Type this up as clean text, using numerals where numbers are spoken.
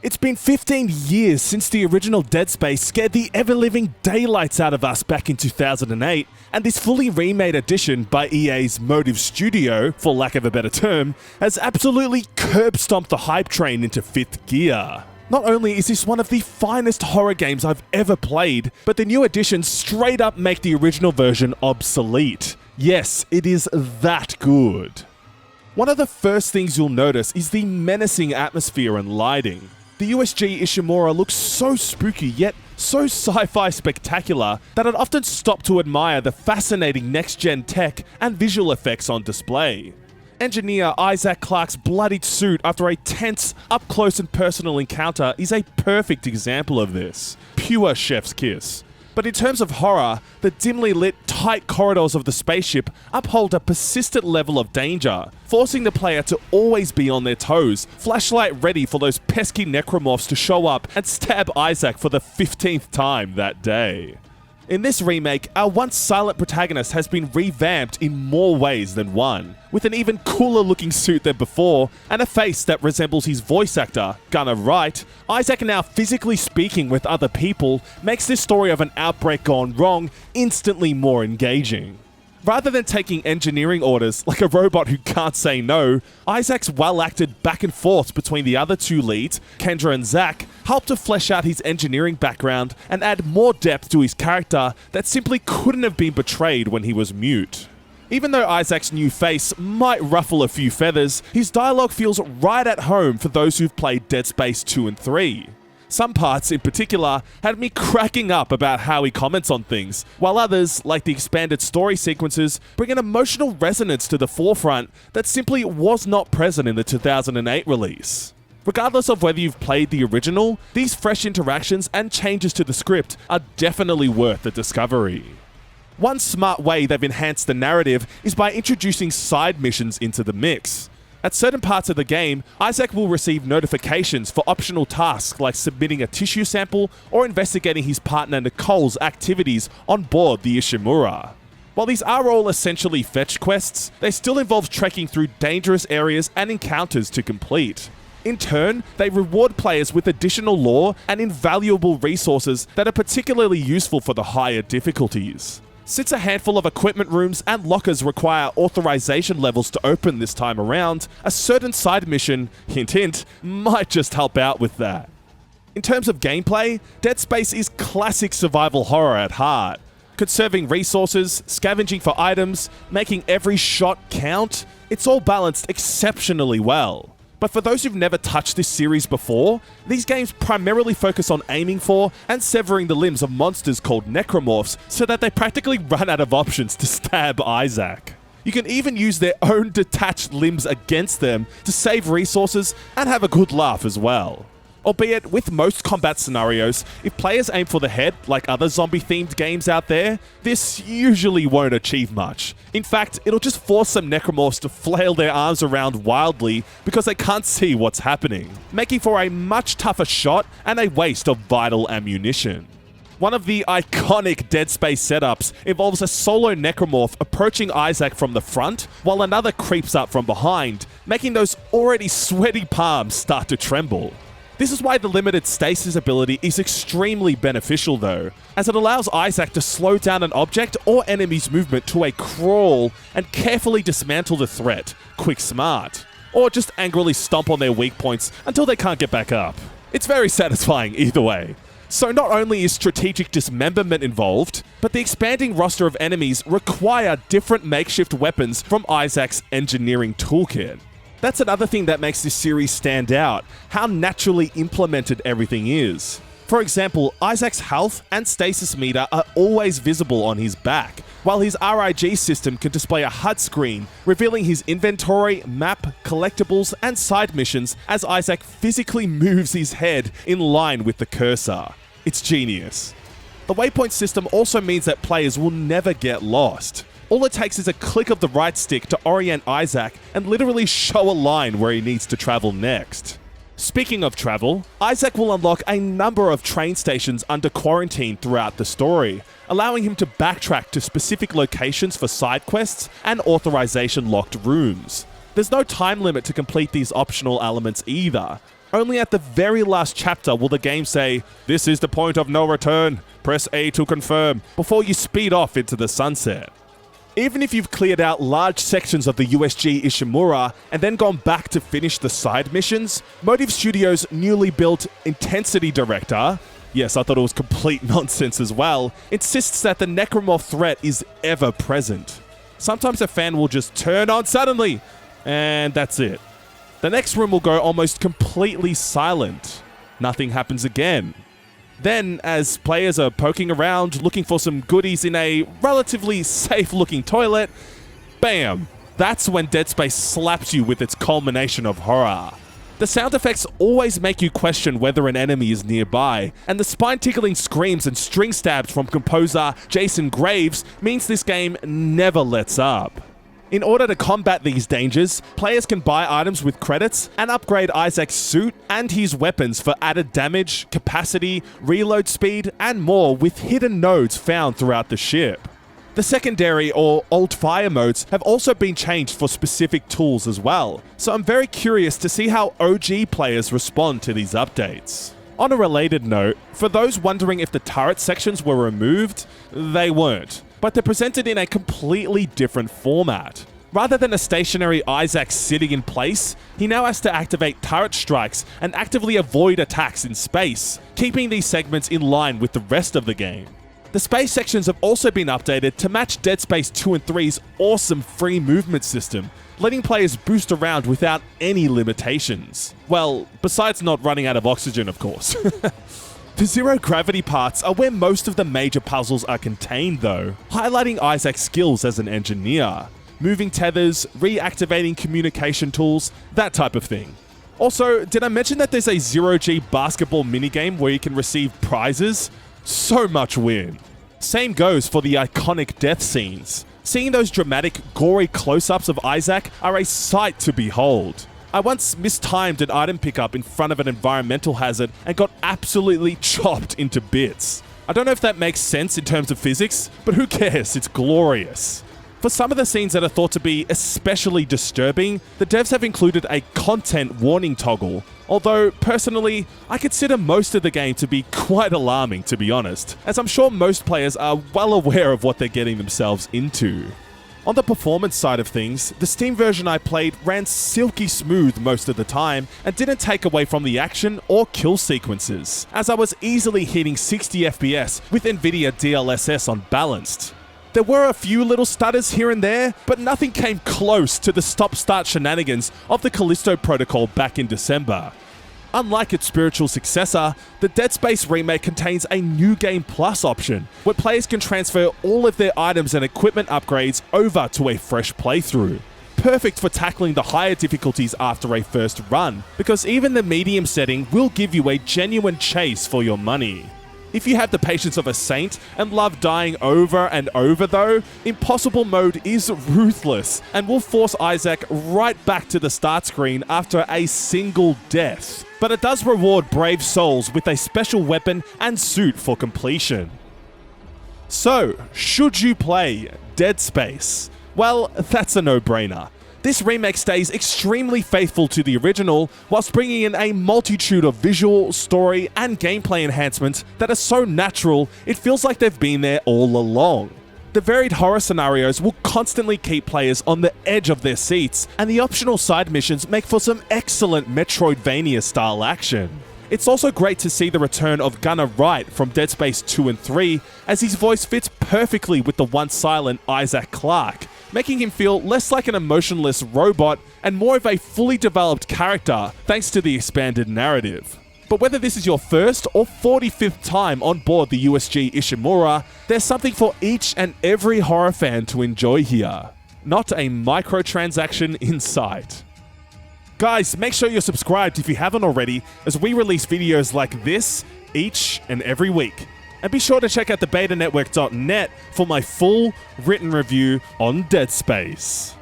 It's been 15 years since the original Dead Space scared the ever-living daylights out of us back in 2008, and this fully remade edition by EA's Motive Studio, for lack of a better term, has absolutely curb-stomped the hype train into fifth gear. Not only is this one of the finest horror games I've ever played, but the new additions straight up make the original version obsolete. Yes, it is that good. One of the first things you'll notice is the menacing atmosphere and lighting. The USG Ishimura looks so spooky yet so sci-fi spectacular that I'd often stop to admire the fascinating next-gen tech and visual effects on display. Engineer Isaac Clarke's bloodied suit after a tense, up-close and personal encounter is a perfect example of this. Pure chef's kiss. But in terms of horror, the dimly lit, tight corridors of the spaceship uphold a persistent level of danger, forcing the player to always be on their toes, flashlight ready for those pesky necromorphs to show up and stab Isaac for the 15th time that day. In this remake, our once silent protagonist has been revamped in more ways than one, with an even cooler looking suit than before, and a face that resembles his voice actor, Gunnar Wright. Isaac now physically speaking with other people makes this story of an outbreak gone wrong instantly more engaging. Rather than taking engineering orders like a robot who can't say no, Isaac's well-acted back and forth between the other two leads, Kendra and Zach, helped to flesh out his engineering background and add more depth to his character that simply couldn't have been portrayed when he was mute. Even though Isaac's new face might ruffle a few feathers, his dialogue feels right at home for those who've played Dead Space 2 and 3. Some parts in particular had me cracking up about how he comments on things, while others, like the expanded story sequences, bring an emotional resonance to the forefront that simply was not present in the 2008 release. Regardless of whether you've played the original, these fresh interactions and changes to the script are definitely worth the discovery. One smart way they've enhanced the narrative is by introducing side missions into the mix. At certain parts of the game, Isaac will receive notifications for optional tasks like submitting a tissue sample or investigating his partner Nicole's activities on board the Ishimura. While these are all essentially fetch quests, they still involve trekking through dangerous areas and encounters to complete. In turn, they reward players with additional lore and invaluable resources that are particularly useful for the higher difficulties. Since a handful of equipment rooms and lockers require authorization levels to open this time around, a certain side mission, hint hint, might just help out with that. In terms of gameplay, Dead Space is classic survival horror at heart. Conserving resources, scavenging for items, making every shot count, it's all balanced exceptionally well. But for those who've never touched this series before, these games primarily focus on aiming for and severing the limbs of monsters called necromorphs so that they practically run out of options to stab Isaac. You can even use their own detached limbs against them to save resources and have a good laugh as well. Albeit, with most combat scenarios, if players aim for the head, like other zombie-themed games out there, this usually won't achieve much. In fact, it'll just force some necromorphs to flail their arms around wildly because they can't see what's happening, making for a much tougher shot and a waste of vital ammunition. One of the iconic Dead Space setups involves a solo necromorph approaching Isaac from the front, while another creeps up from behind, making those already sweaty palms start to tremble. This is why the limited stasis ability is extremely beneficial though, as it allows Isaac to slow down an object or enemy's movement to a crawl and carefully dismantle the threat, quick smart, or just angrily stomp on their weak points until they can't get back up. It's very satisfying either way. So not only is strategic dismemberment involved, but the expanding roster of enemies require different makeshift weapons from Isaac's engineering toolkit. That's another thing that makes this series stand out, how naturally implemented everything is. For example, Isaac's health and stasis meter are always visible on his back, while his RIG system can display a HUD screen, revealing his inventory, map, collectibles, and side missions as Isaac physically moves his head in line with the cursor. It's genius. The waypoint system also means that players will never get lost. All it takes is a click of the right stick to orient Isaac and literally show a line where he needs to travel next. Speaking of travel, Isaac will unlock a number of train stations under quarantine throughout the story, allowing him to backtrack to specific locations for side quests and authorization locked rooms. There's no time limit to complete these optional elements either. Only at the very last chapter will the game say, "This is the point of no return. Press A to confirm," before you speed off into the sunset. Even if you've cleared out large sections of the USG Ishimura and then gone back to finish the side missions, Motive Studios' newly built Intensity Director, yes, I thought it was complete nonsense as well, insists that the necromorph threat is ever present. Sometimes a fan will just turn on suddenly, and that's it. The next room will go almost completely silent. Nothing happens again. Then, as players are poking around looking for some goodies in a relatively safe-looking toilet, bam! That's when Dead Space slaps you with its culmination of horror. The sound effects always make you question whether an enemy is nearby, and the spine-tickling screams and string stabs from composer Jason Graves means this game never lets up. In order to combat these dangers, players can buy items with credits and upgrade Isaac's suit and his weapons for added damage, capacity, reload speed, and more with hidden nodes found throughout the ship. The secondary or alt fire modes have also been changed for specific tools as well, so I'm very curious to see how OG players respond to these updates. On a related note, for those wondering if the turret sections were removed, they weren't, but they're presented in a completely different format. Rather than a stationary Isaac sitting in place, he now has to activate turret strikes and actively avoid attacks in space, keeping these segments in line with the rest of the game. The space sections have also been updated to match Dead Space 2 and 3's awesome free movement system, letting players boost around without any limitations. Well, besides not running out of oxygen, of course. The zero-gravity parts are where most of the major puzzles are contained though, highlighting Isaac's skills as an engineer. Moving tethers, reactivating communication tools, that type of thing. Also, did I mention that there's a zero-G basketball minigame where you can receive prizes? So much win. Same goes for the iconic death scenes. Seeing those dramatic, gory close-ups of Isaac are a sight to behold. I once mistimed an item pickup in front of an environmental hazard and got absolutely chopped into bits. I don't know if that makes sense in terms of physics, but who cares, it's glorious. For some of the scenes that are thought to be especially disturbing, the devs have included a content warning toggle, although personally, I consider most of the game to be quite alarming, to be honest, as I'm sure most players are well aware of what they're getting themselves into. On the performance side of things, the Steam version I played ran silky smooth most of the time and didn't take away from the action or kill sequences, as I was easily hitting 60 FPS with Nvidia DLSS on balanced. There were a few little stutters here and there, but nothing came close to the stop-start shenanigans of the Callisto Protocol back in December. Unlike its spiritual successor, the Dead Space remake contains a New Game Plus option, where players can transfer all of their items and equipment upgrades over to a fresh playthrough. Perfect for tackling the higher difficulties after a first run, because even the medium setting will give you a genuine chase for your money. If you have the patience of a saint and love dying over and over though, Impossible Mode is ruthless and will force Isaac right back to the start screen after a single death. But it does reward brave souls with a special weapon and suit for completion. So, should you play Dead Space? Well, that's a no-brainer. This remake stays extremely faithful to the original, whilst bringing in a multitude of visual, story, and gameplay enhancements that are so natural, it feels like they've been there all along. The varied horror scenarios will constantly keep players on the edge of their seats, and the optional side missions make for some excellent Metroidvania-style action. It's also great to see the return of Gunnar Wright from Dead Space 2 and 3, as his voice fits perfectly with the once silent Isaac Clarke, making him feel less like an emotionless robot and more of a fully developed character thanks to the expanded narrative. But whether this is your first or 45th time on board the USG Ishimura, there's something for each and every horror fan to enjoy here. Not a microtransaction in sight. Guys, make sure you're subscribed if you haven't already, as we release videos like this each and every week. And be sure to check out thebetanetwork.net for my full written review on Dead Space.